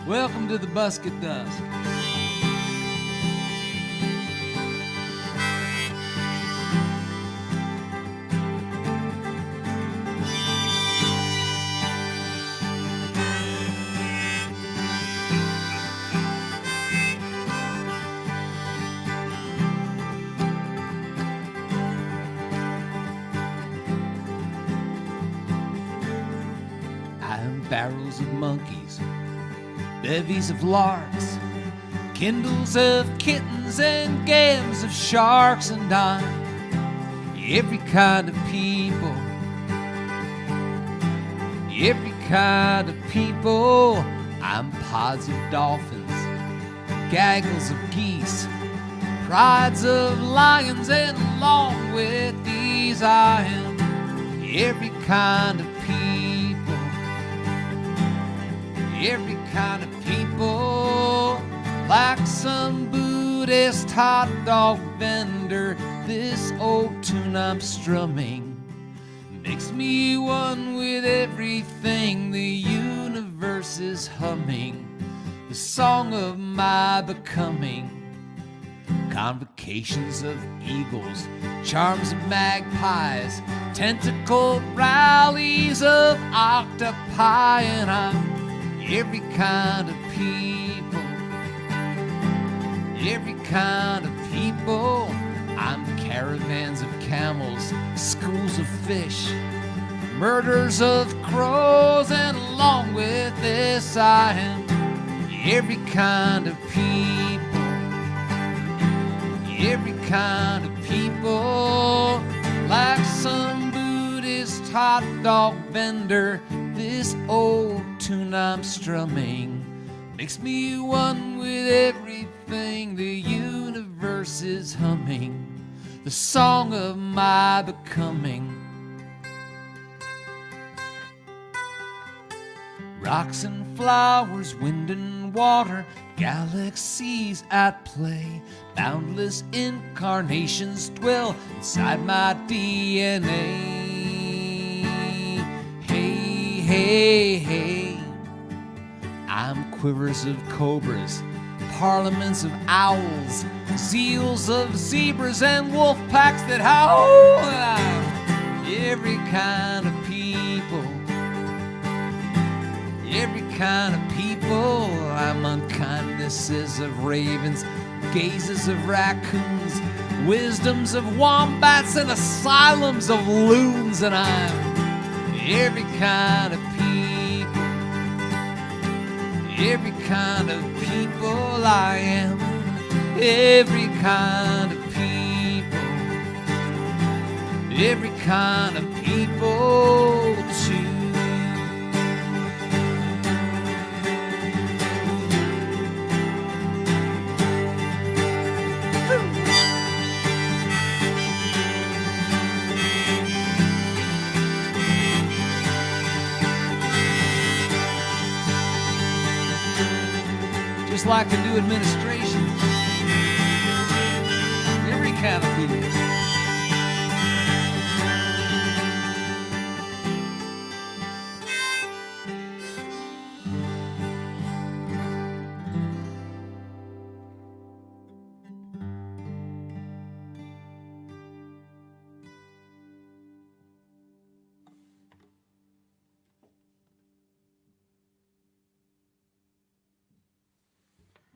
Welcome to the Busk at Dusk. I'm barrels of monkeys, bevies of larks, kindles of kittens and gams of sharks, and I'm every kind of people, every kind of people. I'm pods of dolphins, gaggles of geese, prides of lions, and along with these I am every kind of people, every kind of people. Like some Buddhist hot dog vendor, this old tune I'm strumming makes me one with everything. The universe is humming the song of my becoming. Convocations of eagles, charms of magpies, tentacled rallies of octopi, and I'm every kind of people, every kind of people. I'm caravans of camels, schools of fish, murders of crows, and along with this I am every kind of people, every kind of people. Like some Buddhist hot dog vendor, this old tune I'm strumming makes me one with everything. The universe is humming the song of my becoming. Rocks and flowers, wind and water, galaxies at play, boundless incarnations dwell inside my DNA. Hey, hey, hey, I'm quivers of cobras, parliaments of owls, zeals of zebras, and wolf packs that howl. I'm every kind of people, every kind of people. I'm unkindnesses of ravens, gazes of raccoons, wisdoms of wombats, and asylums of loons, and I'm every kind of people, every kind of people. I am every kind of people, every kind of people too. Just like to do administration. Every kind of people.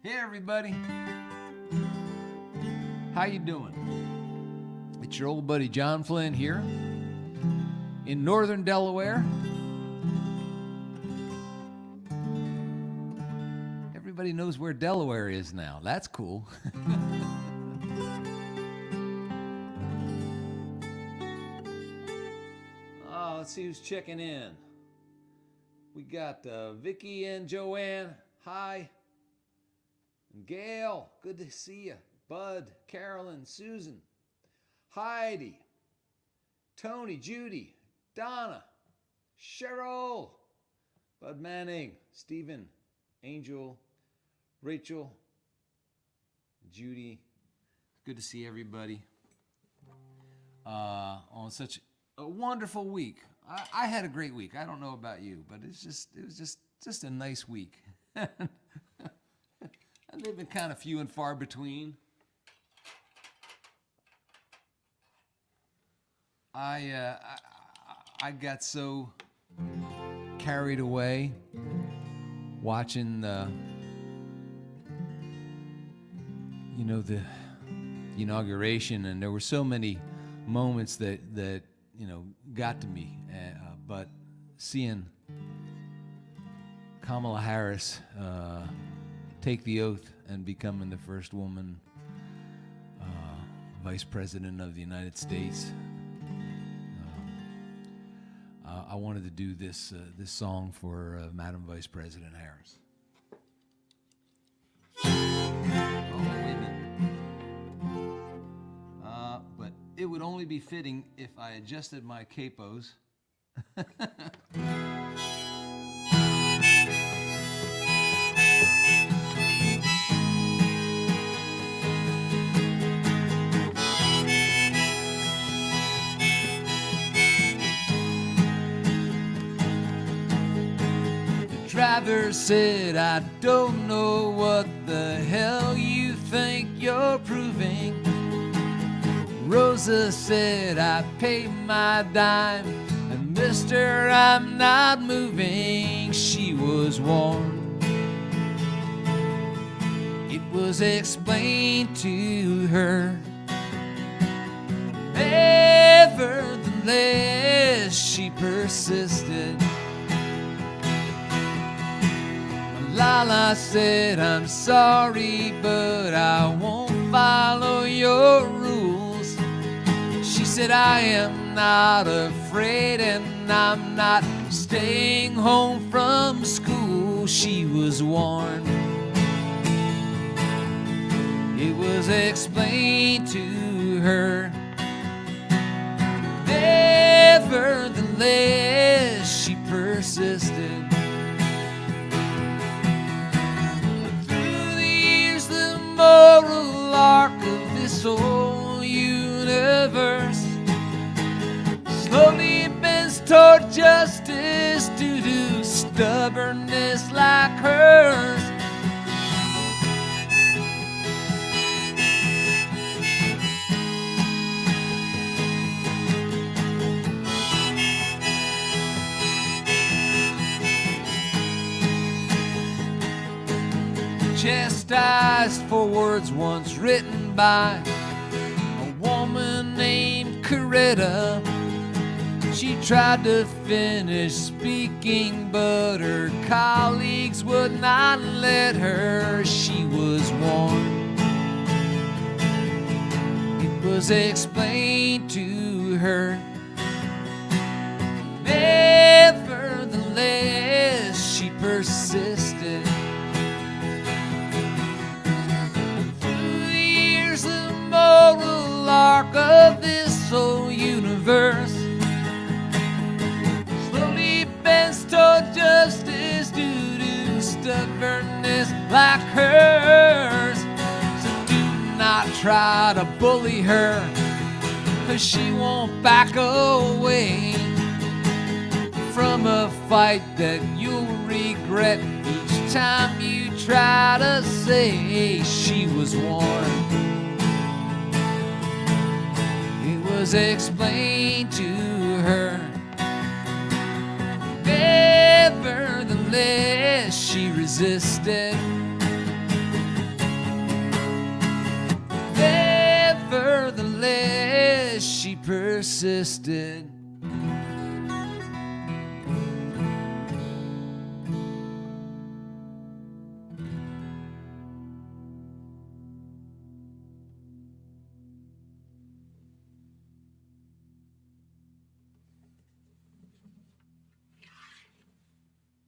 Hey everybody, how you doing? It's your old buddy John Flynn here in northern Delaware. Everybody knows where Delaware is now. That's cool. Oh, let's see who's checking in. We got Vicky and Joanne. Hi. Gail, good to see you. Bud, Carolyn, Susan, Heidi, Tony, Judy, Donna, Cheryl, Bud Manning, Stephen, Angel, Rachel, Judy. Good to see everybody on such a wonderful week. I had a great week. I don't know about you, but it was just a nice week. And they've been kind of few and far between. I got so carried away watching the inauguration, and there were so many moments that got to me. But seeing Kamala Harris take the oath and becoming the first woman vice president of the United States, I wanted to do this song for Madam Vice President Harris. Oh, wait a minute. But it would only be fitting if I adjusted my capos. Driver said, I don't know what the hell you think you're proving. Rosa said, I pay my dime, and mister, I'm not moving. She was warned. It was explained to her. Nevertheless, she persisted. Lala said, I'm sorry, but I won't follow your rules. She said, I am not afraid, and I'm not staying home from school. She was warned. It was explained to her. Nevertheless, she persisted. Moral arc of this whole universe slowly bends toward justice due to stubbornness like hers. Chastised for words once written by a woman named Coretta. She tried to finish speaking, but her colleagues would not let her. She was warned. It was explained to her. Nevertheless, she persisted. Moral arc of this whole universe slowly bends toward justice due to stubbornness like hers. So do not try to bully her, 'cause she won't back away from a fight that you'll regret each time you try to say. She was warned. Was explained to her. Nevertheless, she resisted. Nevertheless, she persisted.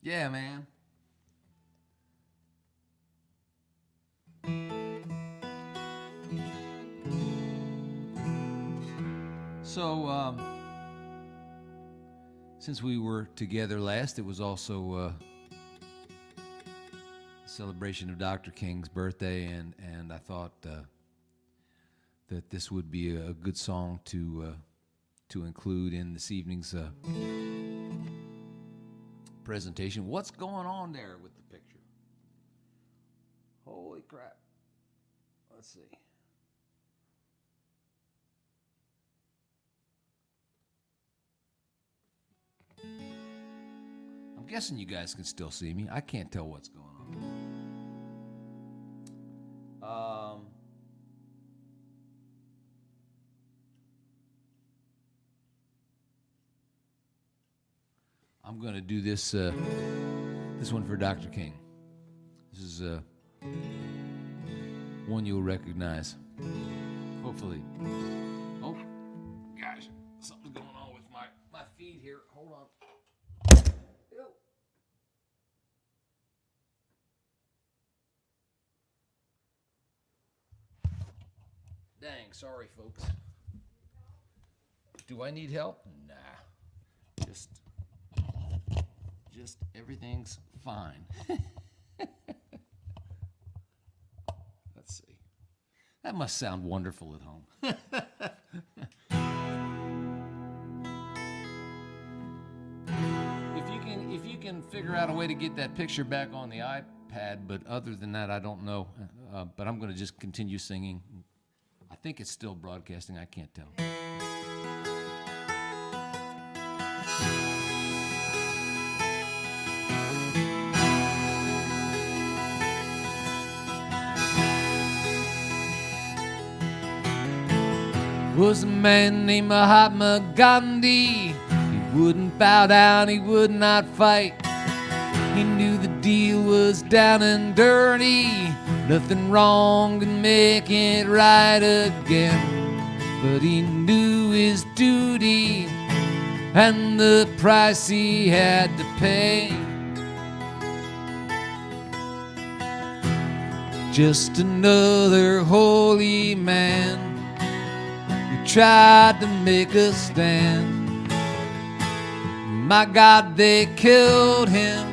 Yeah, man. So, since we were together last, it was also a celebration of Dr. King's birthday, and I thought that this would be a good song to include in this evening's presentation. What's going on there with the picture? Holy crap. Let's see. I'm guessing you guys can still see me. I can't tell what's going on. I'm going to do this this one for Dr. King. This is one you'll recognize, hopefully. Oh, gosh, something's going on with my feed here. Hold on. Ew. Dang, sorry, folks. Do I need help? Nah. Just everything's fine. Let's see. That must sound wonderful at home. If you can figure out a way to get that picture back on the iPad, but other than that, I don't know. But I'm going to just continue singing. I think it's still broadcasting. I can't tell. Was a man named Mahatma Gandhi. He wouldn't bow down, he would not fight. He knew the deal was down and dirty. Nothing wrong could make it right again. But he knew his duty and the price he had to pay. Just another holy man tried to make a stand. My God, they killed him.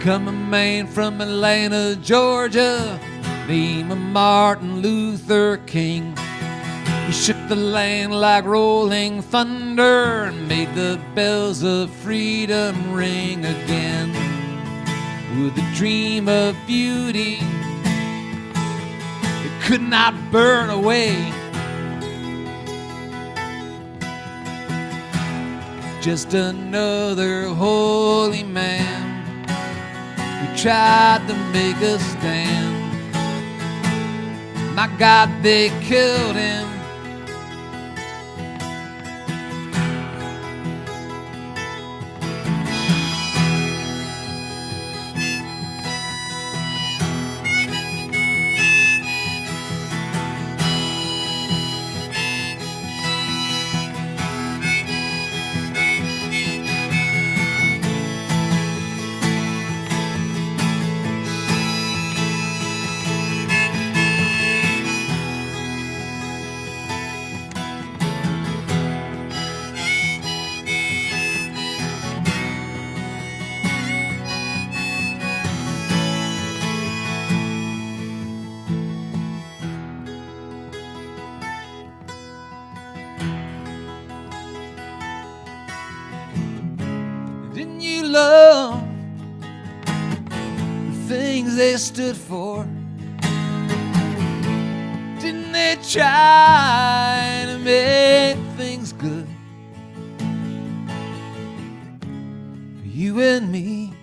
Come a man from Atlanta, Georgia, named Martin Luther King. He shook the land like rolling thunder and made the bells of freedom ring again. With a dream of beauty that could not burn away. Just another holy man who tried to make a stand. My God, they killed him. Didn't you love the things they stood for? Didn't they try to make things good for you and me?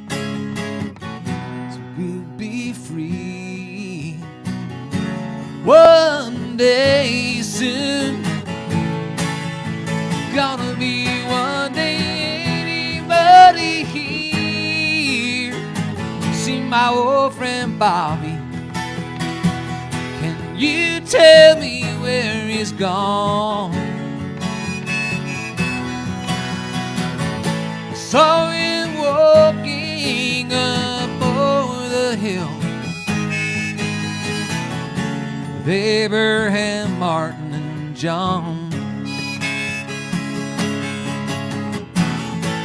So we'll be free one day soon. Gonna be one day. Anybody here see my old friend Bobby? Can you tell me where he's gone? I saw him walking up over the hill with Abraham, Martin, and John.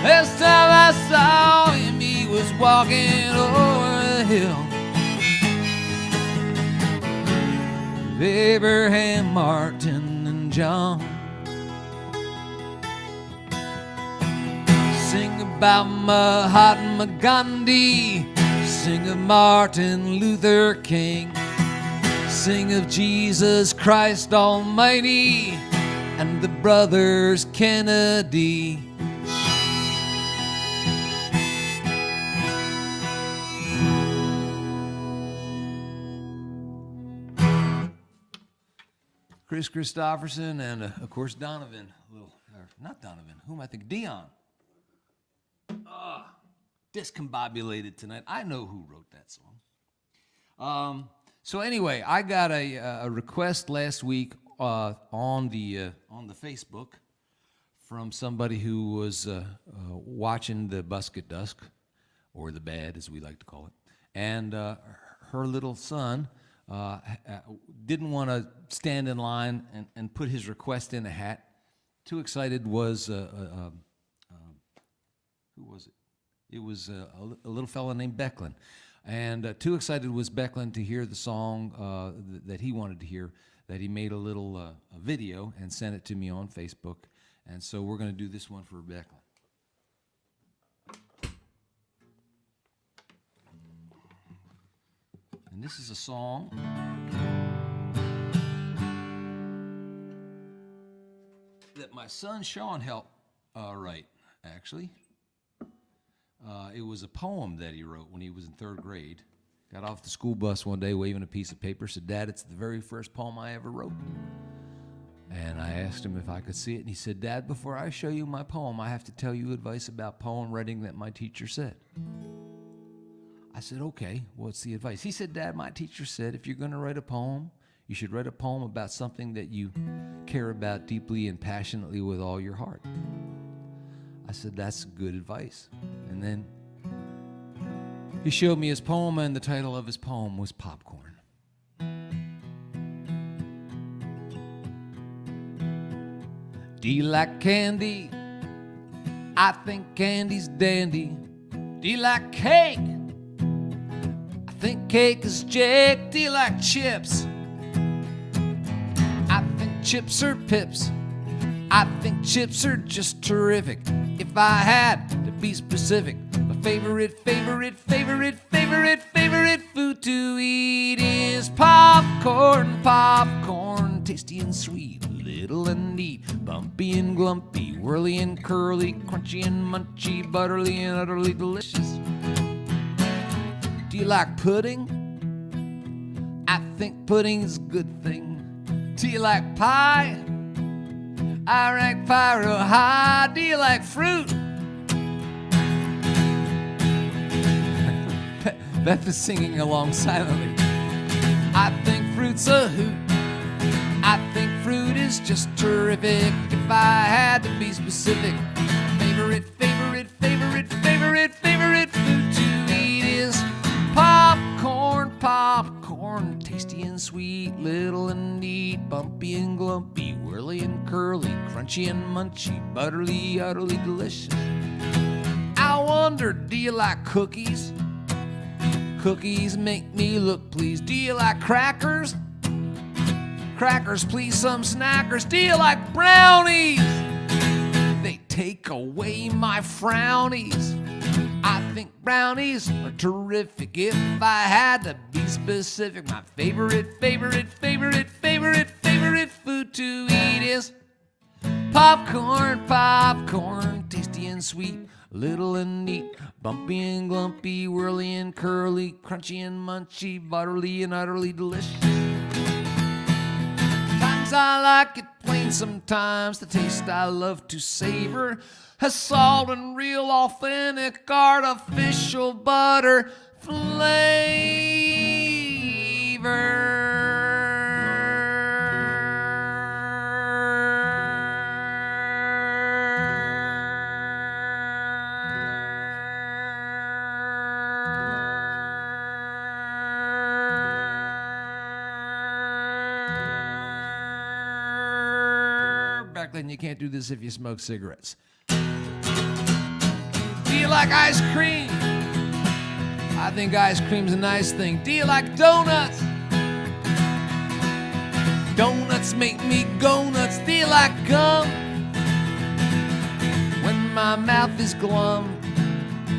Last time I saw him, he was walking over the hill Abraham, Martin, and John. Sing about Mahatma Gandhi. Sing of Martin Luther King. Sing of Jesus Christ Almighty and the brothers Kennedy. Chris Christopherson and, of course, Donovan. Not Donovan. Who am I thinking? Dion. Discombobulated tonight. I know who wrote that song. So anyway, I got a request last week on the Facebook from somebody who was watching the Busk at Dusk, or the B.A.D as we like to call it, and her little son didn't want to stand in line and put his request in a hat. Too excited was who was it? It was a little fella named Becklin. And too excited was Becklin to hear the song that he wanted to hear, that he made a little a video and sent it to me on Facebook. And so we're going to do this one for Becklin. And this is a song that my son Sean helped write, actually. It was a poem that he wrote when he was in 3rd grade. Got off the school bus one day waving a piece of paper, said, "Dad, it's the very first poem I ever wrote." And I asked him if I could see it, and he said, "Dad, before I show you my poem, I have to tell you advice about poem writing that my teacher said." I said, "Okay, what's the advice?" He said, "Dad, my teacher said if you're going to write a poem, you should write a poem about something that you care about deeply and passionately with all your heart." I said, "That's good advice." And then he showed me his poem, and the title of his poem was Popcorn. Do you like candy? I think candy's dandy. Do you like cake? I think cake is Jake. Do you like chips? I think chips are pips. I think chips are just terrific. If I had to be specific, my favorite food to eat is popcorn. Popcorn, tasty and sweet, little and neat, bumpy and glumpy, whirly and curly, crunchy and munchy, butterly and utterly delicious. Do you like pudding? I think pudding's a good thing. Do you like pie? I rank pie real high. Do you like fruit? Beth is singing along silently. I think fruit's a hoot. I think fruit is just terrific. If I had to be specific, favorite food to eat is popcorn. Popcorn, tasty and sweet, little and neat, bumpy and glumpy, whirly and curly, crunchy and munchy, butterly, utterly delicious. I wonder, do you like cookies? Cookies make me look pleased. Do you like crackers? Crackers please some snackers. Do you like brownies? They take away my frownies. I think brownies are terrific. If I had to be specific, my favorite food to eat is popcorn. Popcorn, tasty and sweet, little and neat, bumpy and glumpy, whirly and curly, crunchy and munchy, butterly and utterly delicious. Sometimes I like it plain, sometimes the taste I love to savor has salt and real authentic artificial butter flavor. Then you can't do this if you smoke cigarettes. Do you like ice cream? I think ice cream's a nice thing. Do you like donuts? Donuts make me go nuts, feel like gum. When my mouth is glum,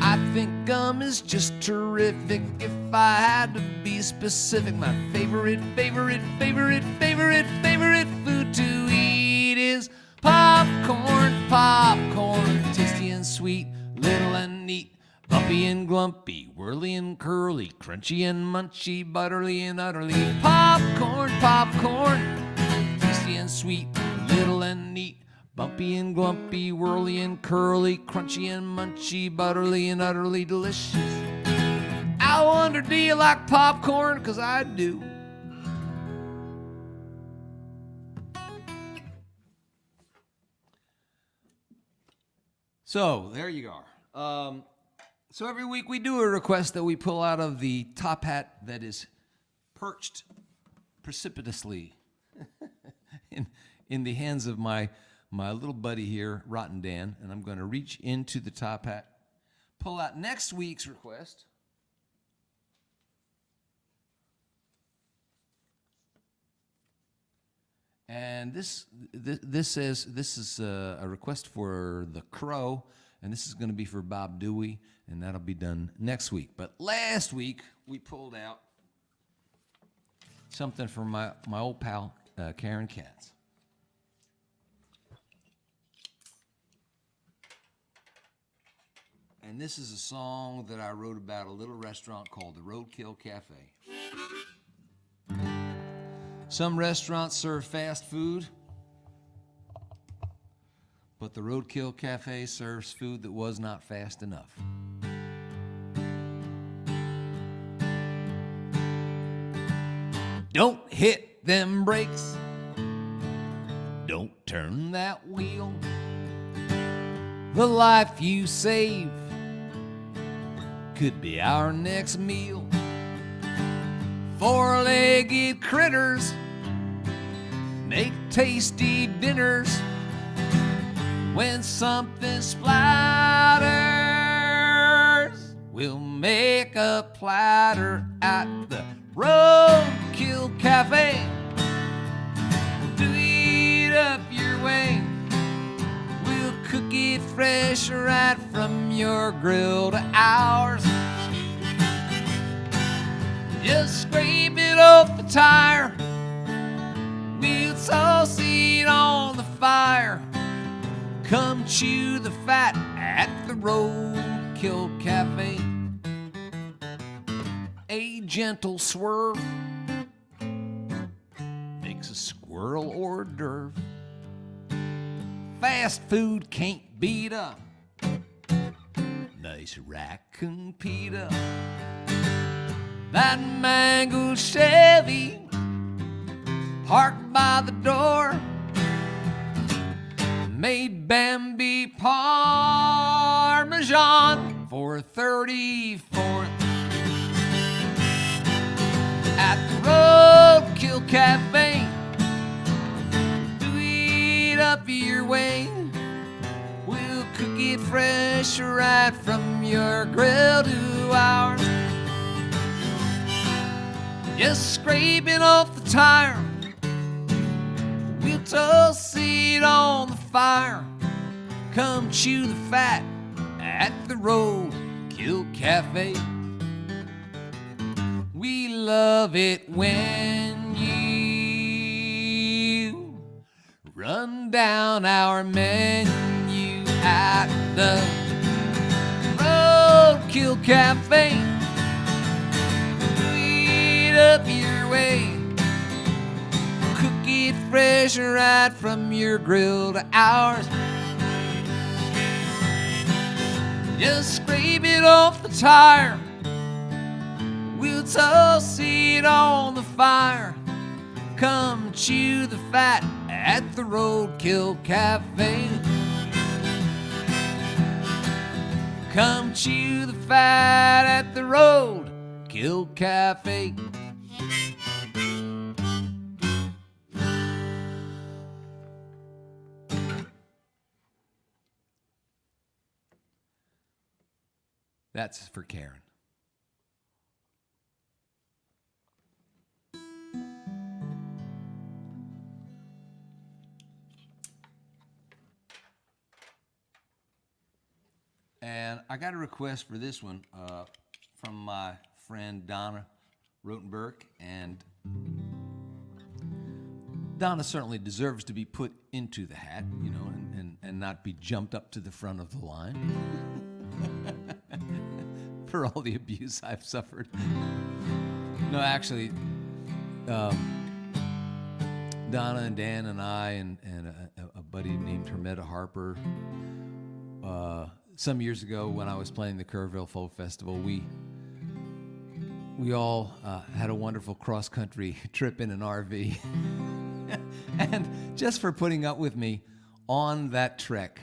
I think gum is just terrific. If I had to be specific, my favorite food to eat is popcorn, popcorn. Tasty and sweet, little and neat, bumpy and glumpy, whirly and curly, crunchy and munchy, butterly and utterly. Popcorn, popcorn, tasty and sweet, little and neat, bumpy and glumpy, whirly and curly, crunchy and munchy, butterly and utterly delicious. I wonder, do you like popcorn? 'Cause I do. So, there you are. So every week we do a request that we pull out of the top hat that is perched precipitously in the hands of my little buddy here, Rotten Dan, and I'm going to reach into the top hat, pull out next week's request. And this is a request for The Crow, and this is going to be for Bob Dewey, and that'll be done next week. But last week we pulled out something from my old pal Karen Katz. And this is a song that I wrote about a little restaurant called the Roadkill Cafe. Some restaurants serve fast food, but the Roadkill Cafe serves food that was not fast enough. Don't hit them brakes, don't turn that wheel. The life you save could be our next meal. Four-legged critters make tasty dinners. When something splatters, we'll make a platter at the Roadkill Cafe. We'll do it up your way. We'll cook it fresh right from your grill to ours. Just scrape it off the tire. We'll toss it on the fire. Come chew the fat at the Roadkill Cafe. A gentle swerve makes a squirrel hors d'oeuvre. Fast food can't beat a nice raccoon pita. That mangled Chevy parked by the door made Bambi Parmesan for 34th at the Roadkill Cafe. Do it up your way. We'll cook it fresh right from your grill to ours. Just scrape it off the tire. We'll toss it on the fire. Come chew the fat at the Roadkill Cafe. We love it when you run down our menu at the Roadkill Cafe. Up your way, cook it fresh right from your grill to ours. Just scrape it off the tire. We'll toss it on the fire. Come chew the fat at the Roadkill Cafe. Come chew the fat at the Roadkill Cafe. That's for Karen. And I got a request for this one from my friend Donna Rotenberg, and Donna certainly deserves to be put into the hat, you know, and not be jumped up to the front of the line for all the abuse I've suffered. No, actually, Donna and Dan and I and a buddy named Hermetta Harper, some years ago when I was playing the Kerrville Folk Festival, we all had a wonderful cross-country trip in an RV. And just for putting up with me on that trek,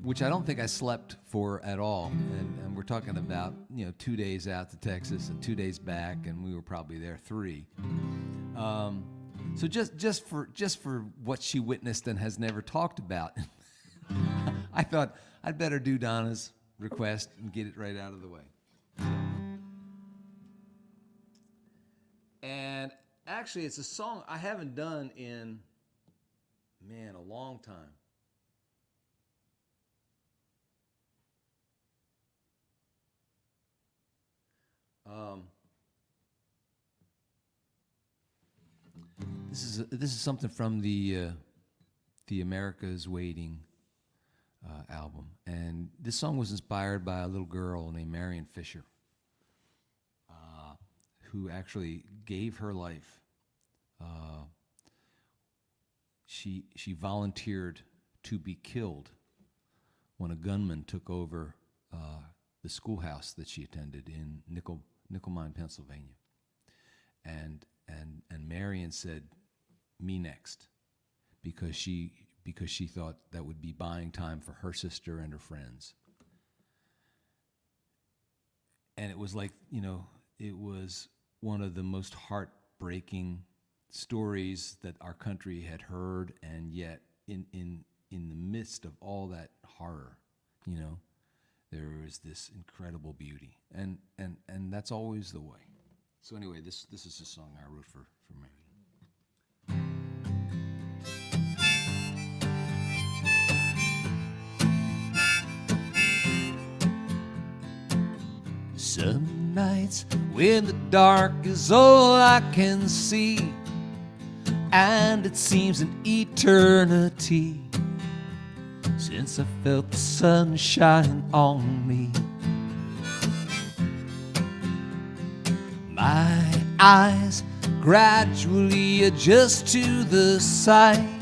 which I don't think I slept for at all, and we're talking about, you know, 2 days out to Texas and 2 days back, and we were probably there 3. So just for what she witnessed and has never talked about, I thought I'd better do Donna's request and get it right out of the way. And actually, it's a song I haven't done in, man, a long time. This is something from the America's Waiting album, and this song was inspired by a little girl named Marion Fisher, who actually gave her life. She volunteered to be killed when a gunman took over the schoolhouse that she attended in Nickel Mine, Pennsylvania. And Marion said, "Me next," because she thought that would be buying time for her sister and her friends. And it was like, you know, it was one of the most heartbreaking stories that our country had heard, and yet in the midst of all that horror, you know, there was this incredible beauty, and that's always the way. So anyway, this is a song I wrote for Marion. Some nights when the dark is all I can see, and it seems an eternity since I felt the sun shine on me. My eyes gradually adjust to the sight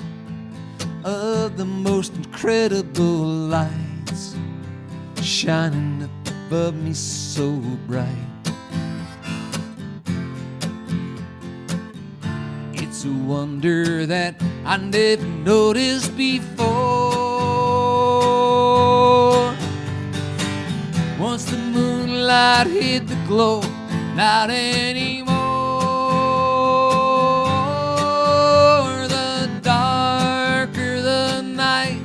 of the most incredible lights shining above me so bright. It's a wonder that I never noticed before. Once the moonlight hid the glow, not anymore. The darker the night,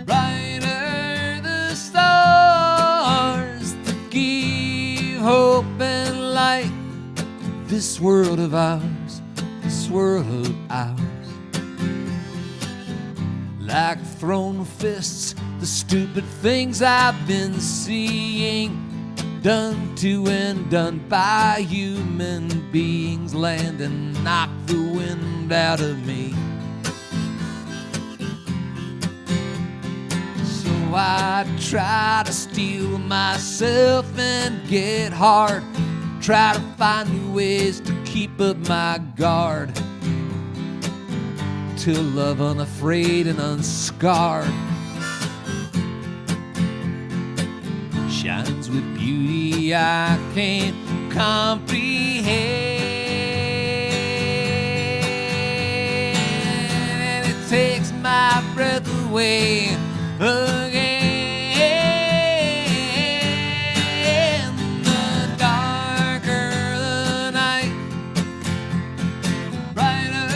brighter the stars that give hope and light. This world of ours, this world of ours. Like thrown fists, the stupid things I've been seeing, done to and done by human beings, land and knock the wind out of me. So I try to steel myself and get hard, try to find new ways to keep up my guard, to love unafraid and unscarred, shines with beauty I can't comprehend, and it takes my breath away again. The darker the night, brighter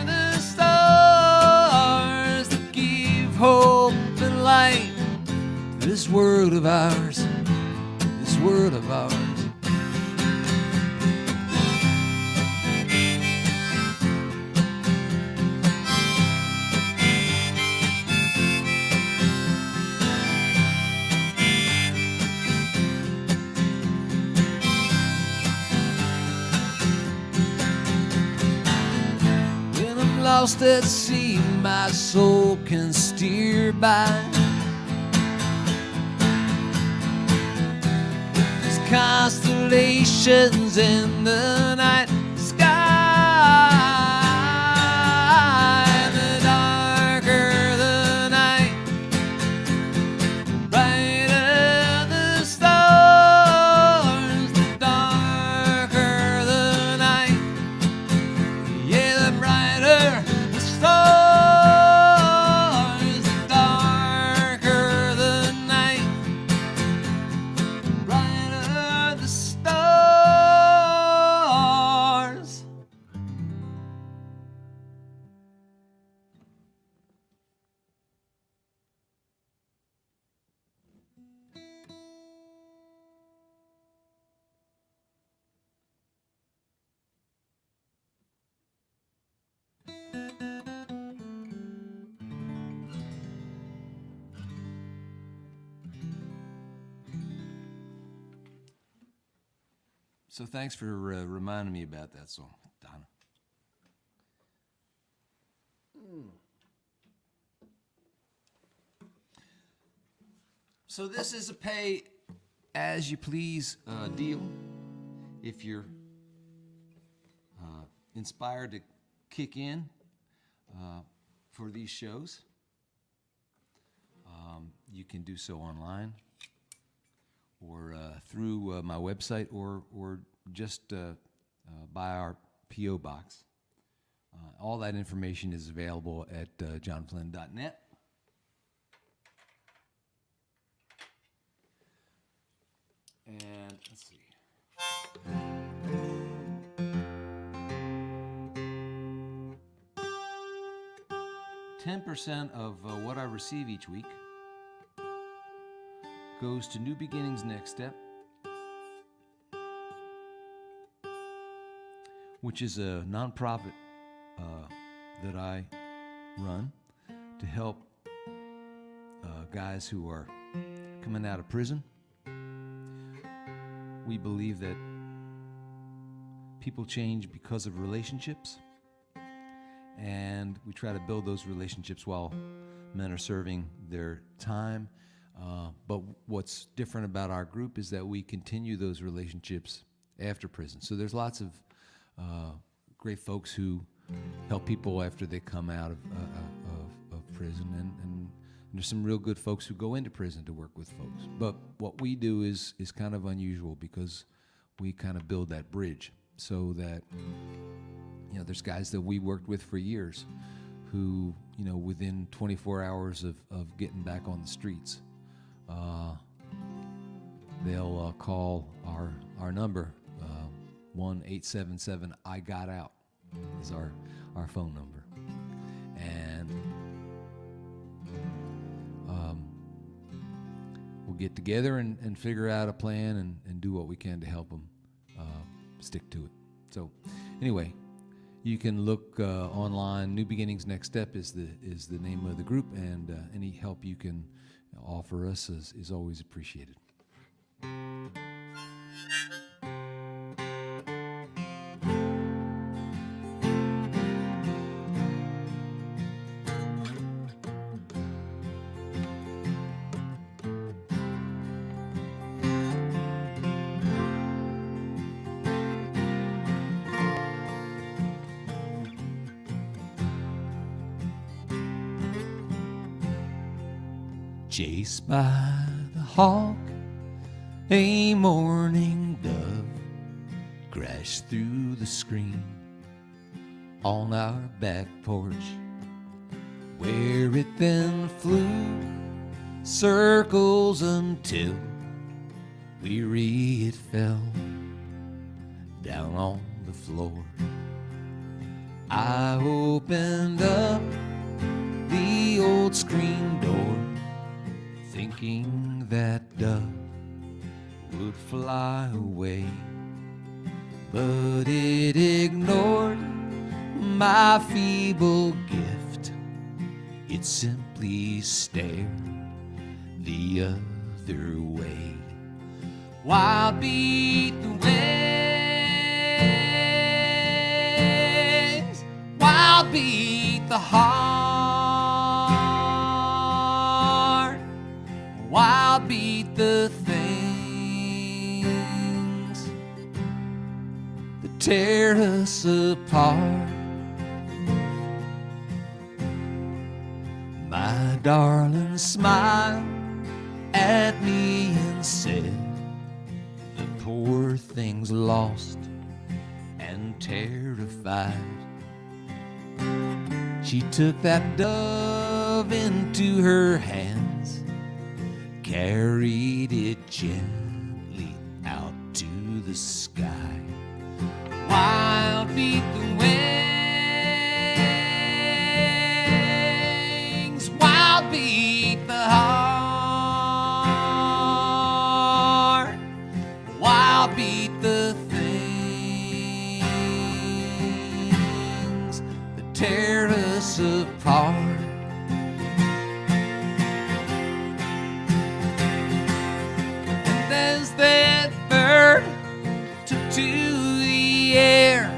the stars that give hope and light. This world of ours, this world of ours. lost at sea, my soul can steer by. There's constellations in the night sky. The darker the night, the brighter the stars. The darker the night, yeah, the brighter the stars. The darker the night, the brighter the stars. So thanks for reminding me about that song, Donna. So this is a pay as you please deal. If you're inspired to kick in for these shows, you can do so online or through my website, or just by our P.O. box. All that information is available at johnflynn.net. And let's see. 10% of what I receive each week goes to New Beginnings Next Step, which is a nonprofit that I run to help guys who are coming out of prison. We believe that people change because of relationships, and we try to build those relationships while men are serving their time. But what's different about our group is that we continue those relationships after prison. So there's lots of great folks who help people after they come out of prison, and there's some real good folks who go into prison to work with folks. But what we do is kind of unusual, because we kind of build that bridge so that, you know, there's guys that we worked with for years who, you know, within 24 hours of getting back on the streets, they'll call our number, 1-877-I-GOT-OUT is our phone number. And we'll get together and figure out a plan and do what we can to help them stick to it. So anyway, you can look online. New Beginnings Next Step is the name of the group, and any help you can offer us is always appreciated. Chased by the hawk, a morning dove crashed through the screen on our back porch, where it then flew circles until weary it fell down on the floor. I opened up the old screen door, thinking that dove would fly away, but it ignored my feeble gift. It simply stared the other way. Wild beat the wings, wild beat the heart, wild beat the things that tear us apart. My darling smiled at me and said, the poor thing's lost and terrified. She took that dove into her hands, carried it gently out to the sky. Wild beat the wings, wild beat the heart, wild beat the things that tear us apart. And as that bird took to the air,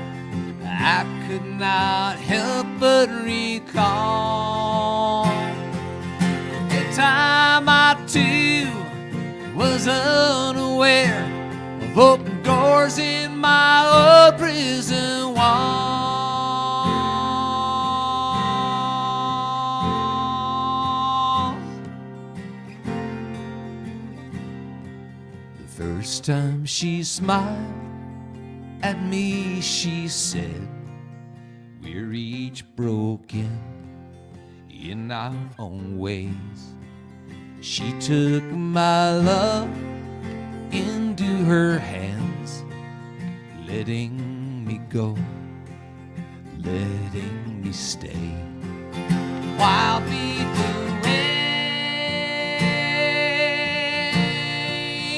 I could not help but recall a time I too was unaware of open doors in my old prison walls. The first time she smiled at me, she said, we're each broken in our own ways. She took my love into her hands, letting me go, letting me stay. Wild beat the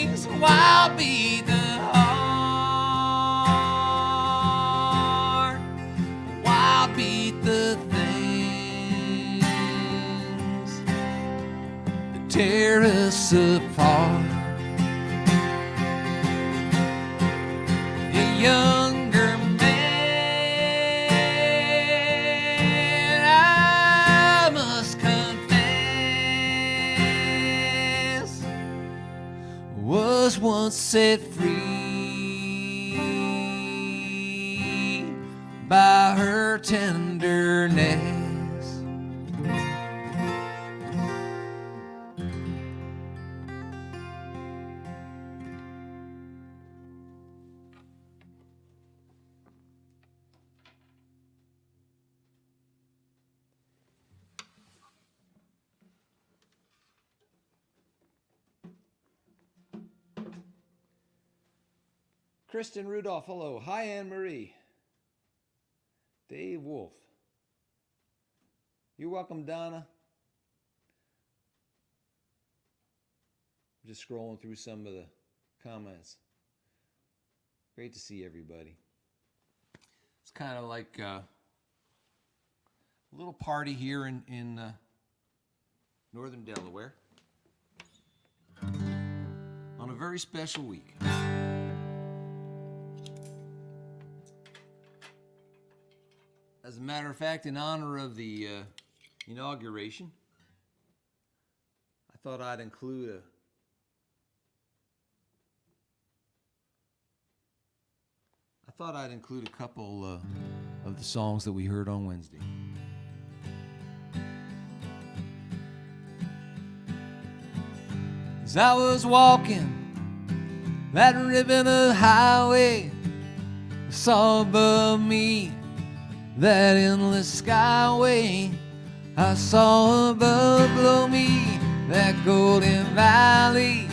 wings, wild beat the heart, wild beat the things that tear us apart. A younger man, I must confess, was once set free by her tenderness. Kristen Rudolph, hello. Hi, Anne Marie. Dave Wolf. You're welcome, Donna. I'm just scrolling through some of the comments. Great to see everybody. It's kind of like a little party here in northern Delaware on a very special week. As a matter of fact, in honor of the inauguration, I thought I'd include a couple of the songs that we heard on Wednesday. As I was walking that ribbon of highway, I saw above me that endless skyway. I saw above below me that golden valley.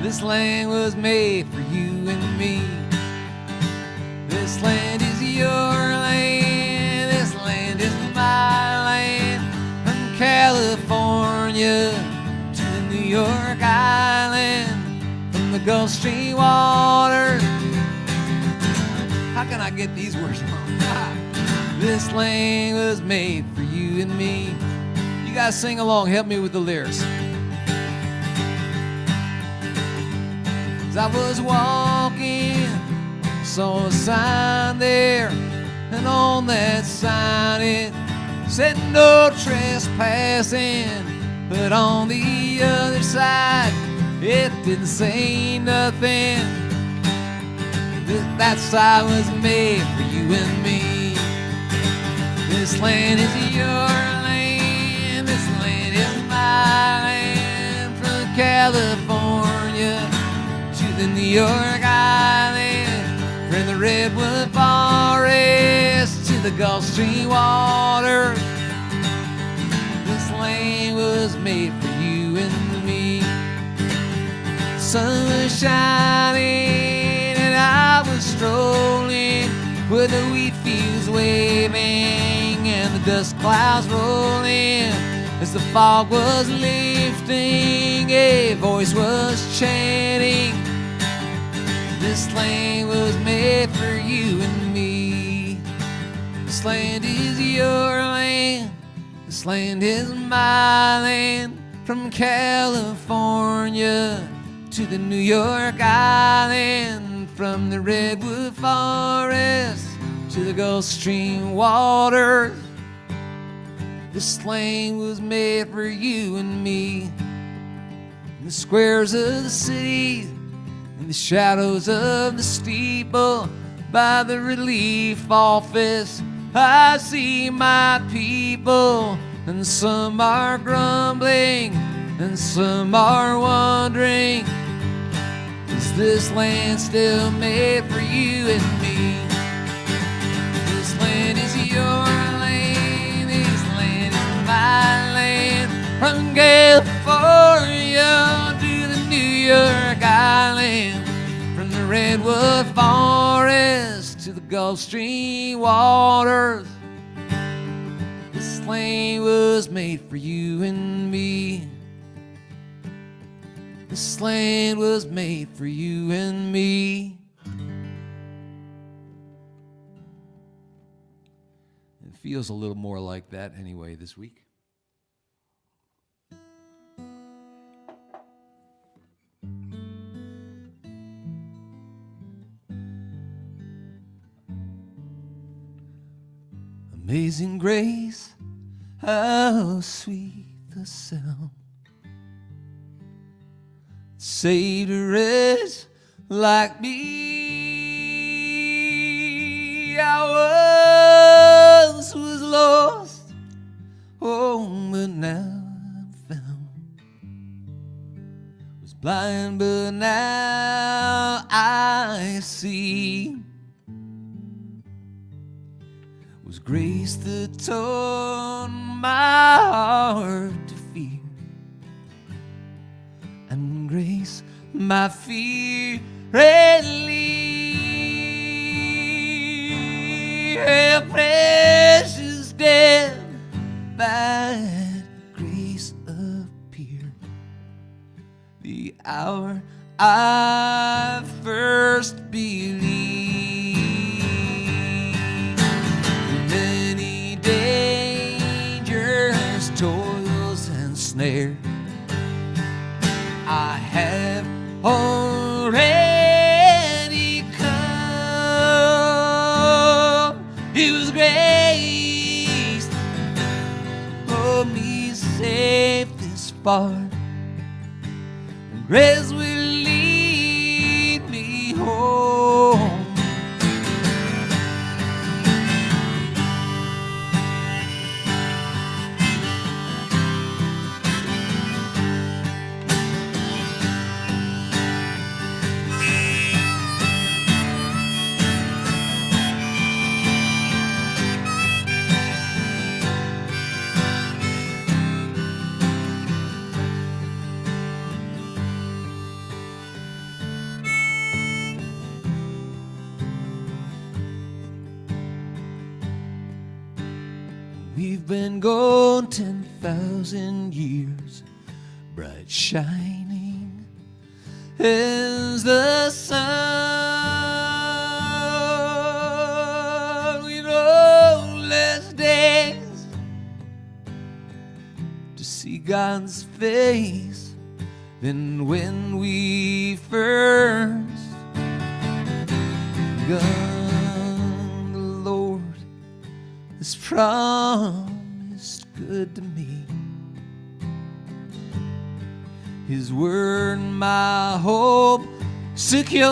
This land was made for you and me. This land is your land. This land is my land. From California to the New York Island, from the Gulf Stream waters. How can I get these words wrong? This land was made for you and me. You guys sing along, help me with the lyrics. As I was walking, saw a sign there and on that sign it said no trespassing. But on the other side, it didn't say nothing. That sign was made for you and me. This land is your land, this land is my land. From California to the New York Island, from the Redwood Forest to the Gulf Stream water. This land was made for you and me. The sun was shining and I was strolling with the wheat fields waving and the dust clouds rolling. As the fog was lifting, a voice was chanting, this land was made for you and me. This land is your land, this land is my land. From California to the New York Island, from the Redwood Forest to the Gulf Stream water. This land was made for you and me. In the squares of the city, in the shadows of the steeple, by the relief office, I see my people. And some are grumbling, and some are wondering, is this land still made for you and me? This land is your land, this land is my land. From California to the New York Island, from the Redwood Forest to the Gulf Stream waters. This land was made for you and me. This land was made for you and me. It feels a little more like that anyway this week. Amazing grace, how sweet the sound, saved a wretch like me. I once was lost, oh, but now I'm found. Was blind, but now I see. Was grace that taught my heart to fear, and grace my fear relieved. A precious death, that grace appeared the hour I first believed. Toils and snares I have already come. It was grace for me safe this far, and grace will lead me home. We've been gone 10,000 years, bright shining as the sun. We know less days to see God's face than when we first begun. The Lord is promised good to me. His word my hope secures.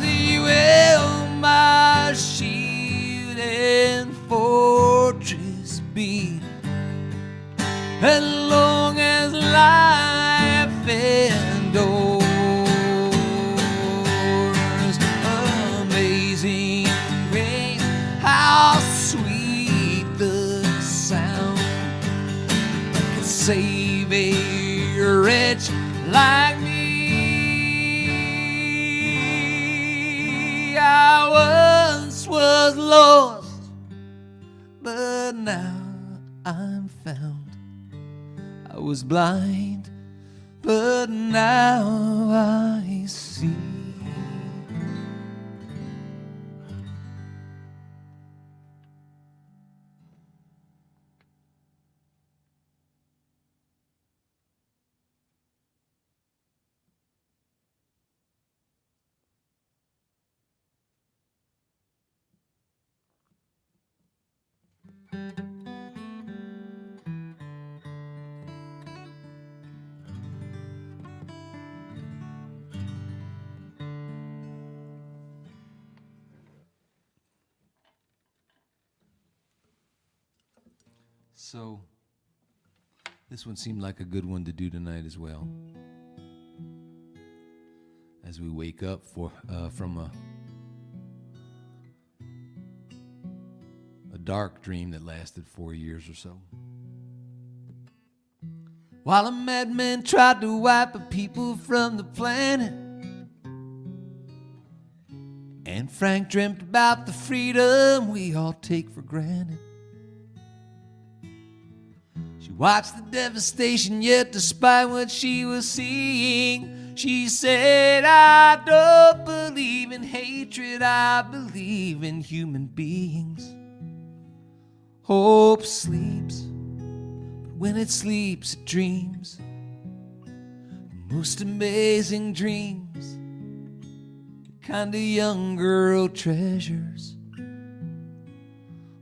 He will my shield and fortress be, as long as life endures. Amazing grace, how sweet the sound, can save a wretch like me. I once was lost, but now I'm found. I was blind, but now I see. So, this one seemed like a good one to do tonight as well. As we wake up from a dark dream that lasted 4 years or so. While a madman tried to wipe a people from the planet, and Frank dreamt about the freedom we all take for granted. She watched the devastation, yet despite what she was seeing, she said, I don't believe in hatred, I believe in human beings. Hope sleeps, but when it sleeps, it dreams the most amazing dreams, the kind of young girl treasures.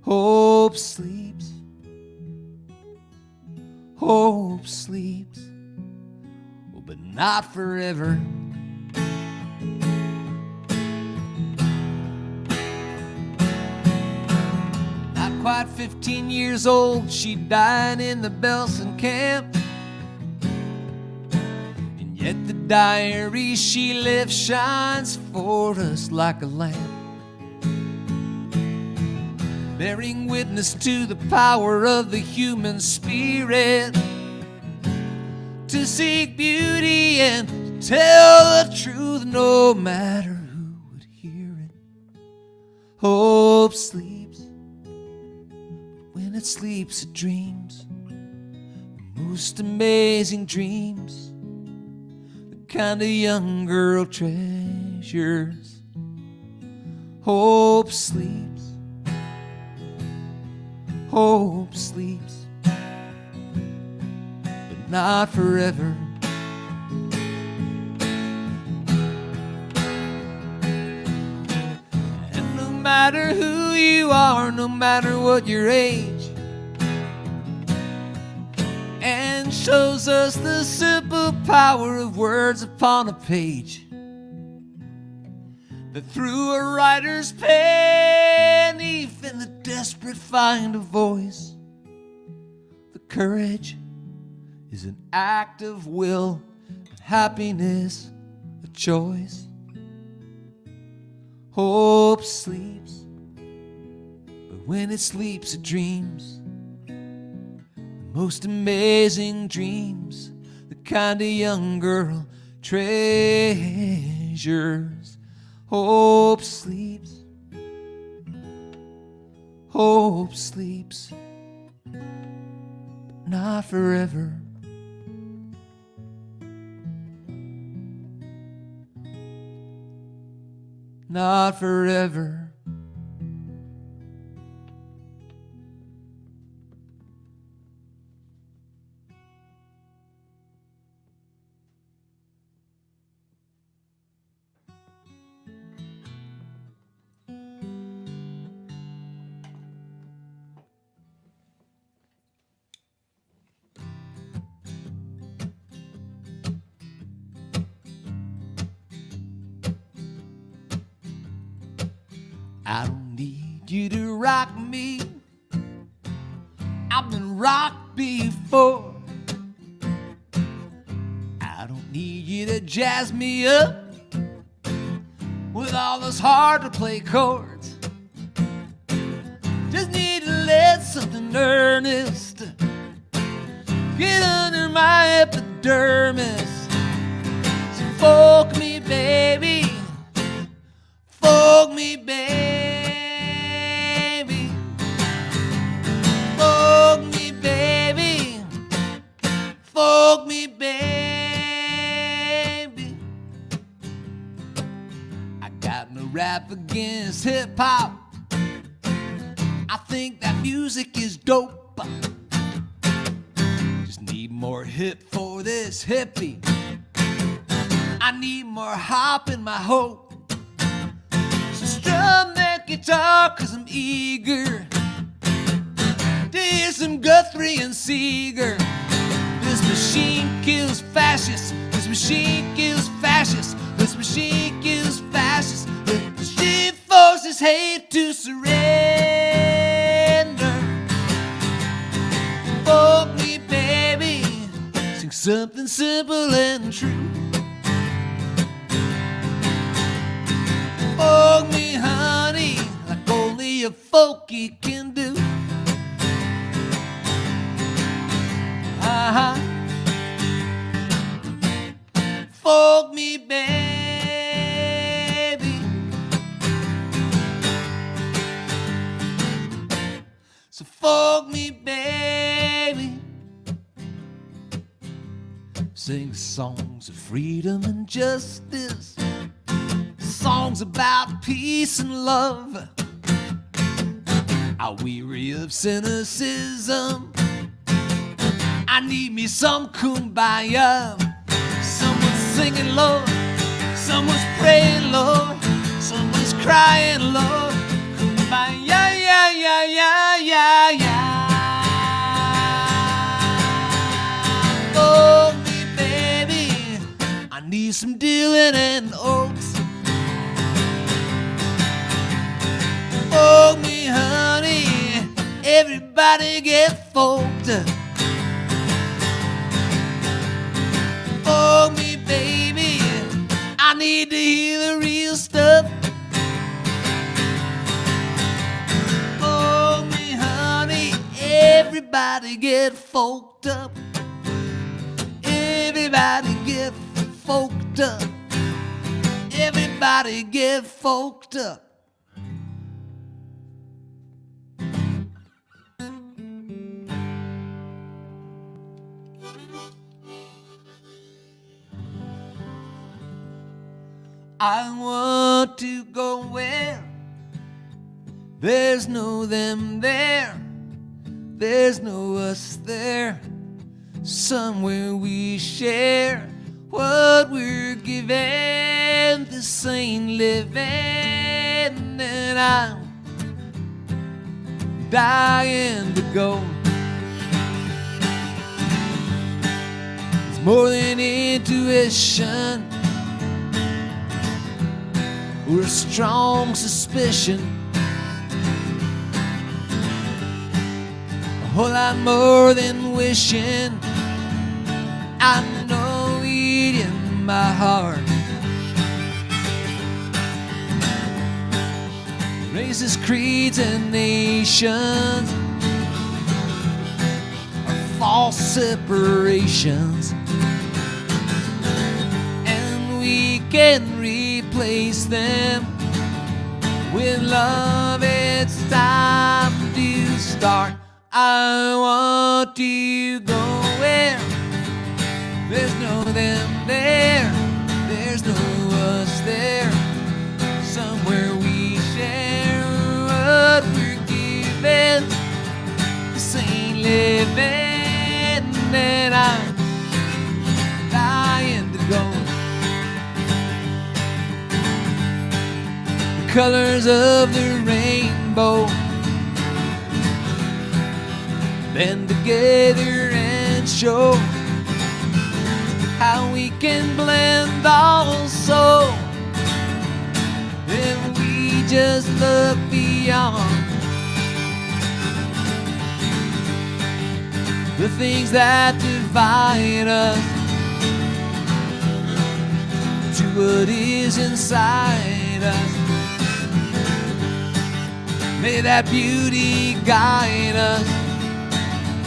Hope sleeps, hope sleeps, oh, but not forever. Not quite 15 years old, she died in the Belsen camp. And yet the diary she left shines for us like a lamp, bearing witness to the power of the human spirit, to seek beauty and to tell the truth no matter who would hear it. Hope sleeps, but when it sleeps it dreams the most amazing dreams, the kind of young girl treasures. Hope sleeps, hope sleeps, but not forever. And no matter who you are, no matter what your age, and shows us the simple power of words upon a page, that through a writer's pen, even the desperate find a voice. The courage is an act of will, and happiness a choice. Hope sleeps, but when it sleeps it dreams the most amazing dreams, the kind of young girl treasures. Hope sleeps, hope sleeps, but not forever. Not forever. I don't need you to rock me. I've been rocked before. I don't need you to jazz me up with all those hard to play chords. Just need to let something earnest get under my epidermis. So folk me, baby. Folk me, baby. Folk me, baby. Folk me, baby. I got no rap against hip hop. I think that music is dope. Just need more hip for this hippie. I need more hop in my hope. So strum that guitar, cause I'm eager to hear some Guthrie and Seeger. This machine kills fascists. This machine kills fascists. This machine kills fascists. This machine forces hate to surrender. Folk me, baby. Sing something simple and true. Folk me, honey, like only a folkie can do. Folk me, baby. So folk me, baby. Sing songs of freedom and justice, songs about peace and love. I'm weary of cynicism. I need me some kumbaya. Someone's singing, Lord. Someone's praying, Lord. Someone's crying, Lord. Kumbaya, yeah, yeah, yeah, yeah, yeah. Oh, me, baby. I need some Dylan and Oaks. Oh, me, honey. Everybody get folked. Oh, me, baby, I need to hear the real stuff. Oh, me, honey, everybody get folked up. Everybody get folked up. Everybody get folked up. I want to go where there's no them there, there's no us there. Somewhere we share what we're given, the same living. And I'm dying to go. It's more than intuition or a strong suspicion, a whole lot more than wishing. I know it in my heart. Races, creeds, and nations are false separations, and we can replace them with love. It's time to start. I want to go where there's no them there, there's no us there. Somewhere we share what we're given, the same living. And I'm dying to go. Colors of the rainbow bend together and show how we can blend also. And we just look beyond the things that divide us to what is inside us. May that beauty guide us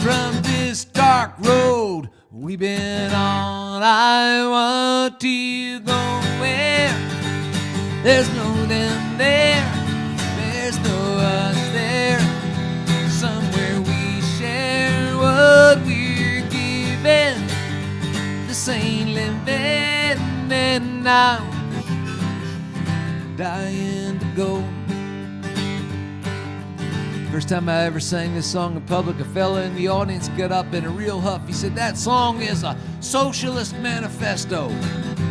from this dark road we've been on. I want to go where there's no them there, there's no us there, somewhere we share what we're given. This ain't living, and I'm dying to go. First time I ever sang this song in public, a fella in the audience got up in a real huff. He said, "That song is a socialist manifesto."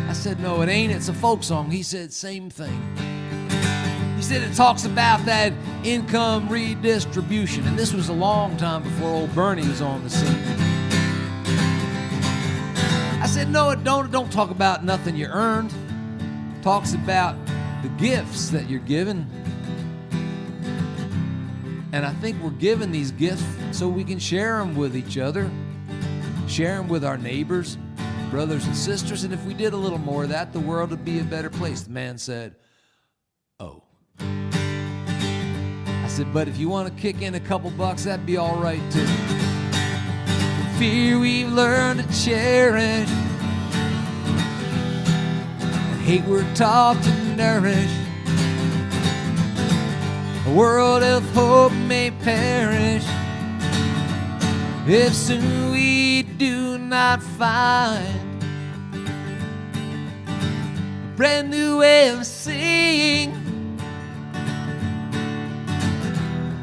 I said, "No, it ain't. It's a folk song." He said, "Same thing." He said, "It talks about that income redistribution." And this was a long time before old Bernie was on the scene. I said, "No, it don't. It don't talk about nothing you earned. It talks about the gifts that you're given. And I think we're given these gifts so we can share them with each other, share them with our neighbors, brothers and sisters. And if we did a little more of that, the world would be a better place." The man said, "Oh." I said, "But if you want to kick in a couple bucks, that'd be all right too. For fear we've learned to cherish, and hate we're taught to nourish. A world of hope may perish if soon we do not find a brand new way of seeing,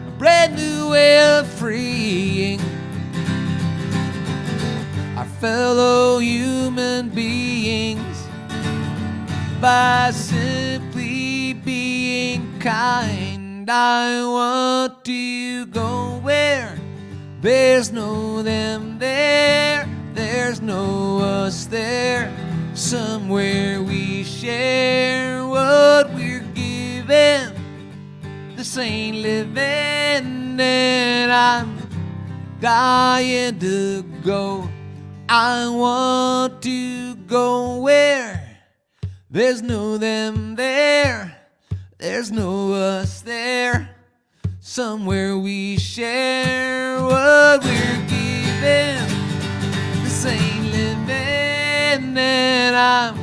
a brand new way of freeing our fellow human beings by simply being kind. I want to go where there's no them there, there's no us there, somewhere we share what we're given. This ain't living, and I'm dying to go. I want to go where there's no them there, there's no us there, somewhere we share what we're given. This ain't living, and I'm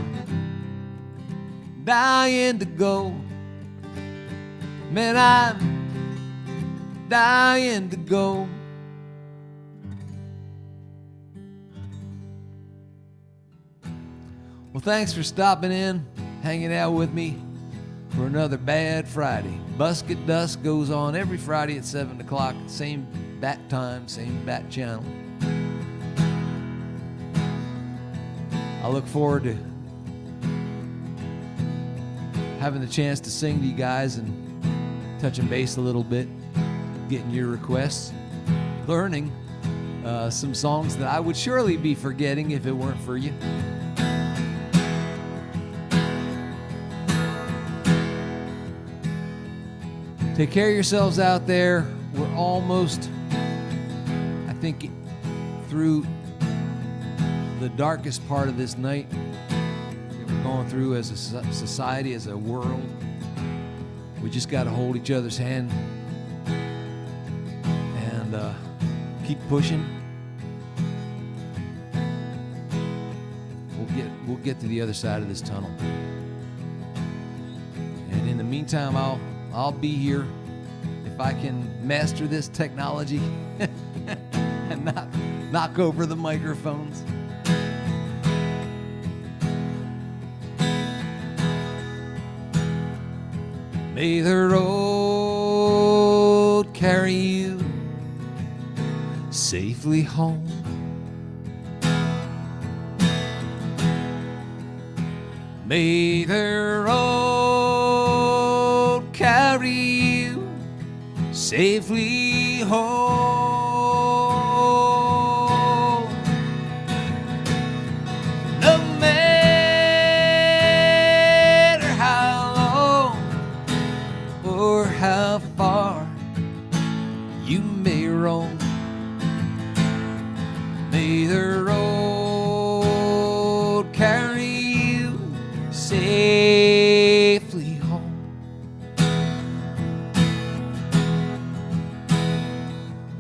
dying to go. Man, I'm dying to go. Well, thanks for stopping in, hanging out with me for another Bad Friday. Busk at Dusk goes on every Friday at 7 o'clock, same bat time, same bat channel. I look forward to having the chance to sing to you guys and touching base a little bit, getting your requests, learning some songs that I would surely be forgetting if it weren't for you. Take care of yourselves out there. We're almost, I think, through the darkest part of this night that we're going through as a society, as a world. We just got to hold each other's hand and keep pushing. We'll get to the other side of this tunnel. And in the meantime, I'll be here if I can master this technology and not knock over the microphones. May the road carry you safely home. May the road carry you safely home. No matter how long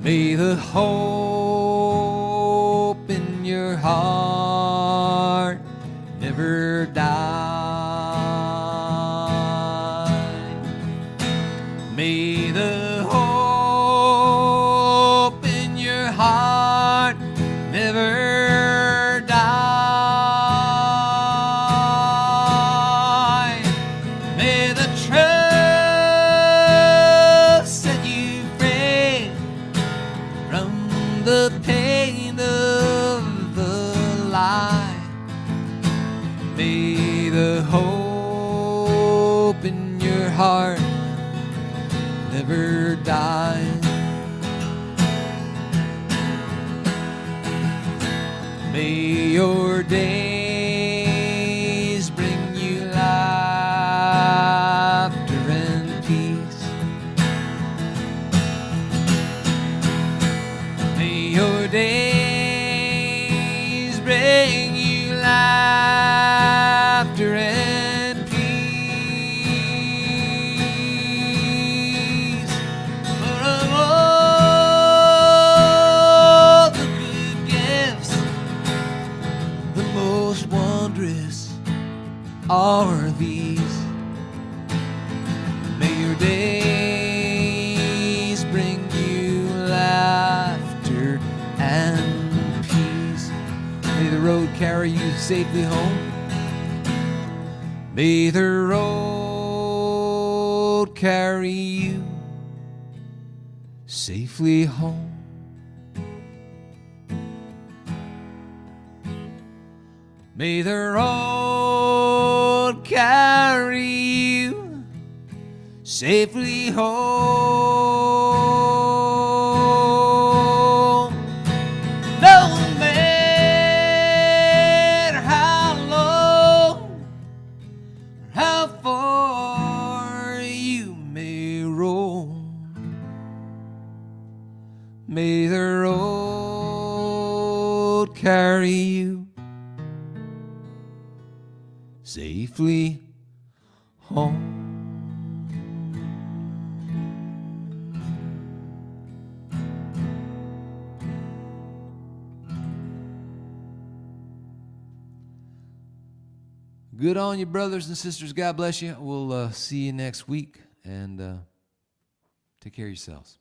May the hope in your heart never die. May the hope in your heart never die. May the trust set you free from the pain of the lie. May the hope in your heart never die. May your days bring you laughter and peace. May your days bring you laughter and peace. For of all the good gifts, the most wondrous are these. May your days bring you laughter and peace. May the road carry you safely home. May the road carry you safely home. May the road carry you safely home. No matter how long or how far you may roam, may the road carry you safely home. Good on you, brothers and sisters. God bless you. We'll see you next week, and take care of yourselves.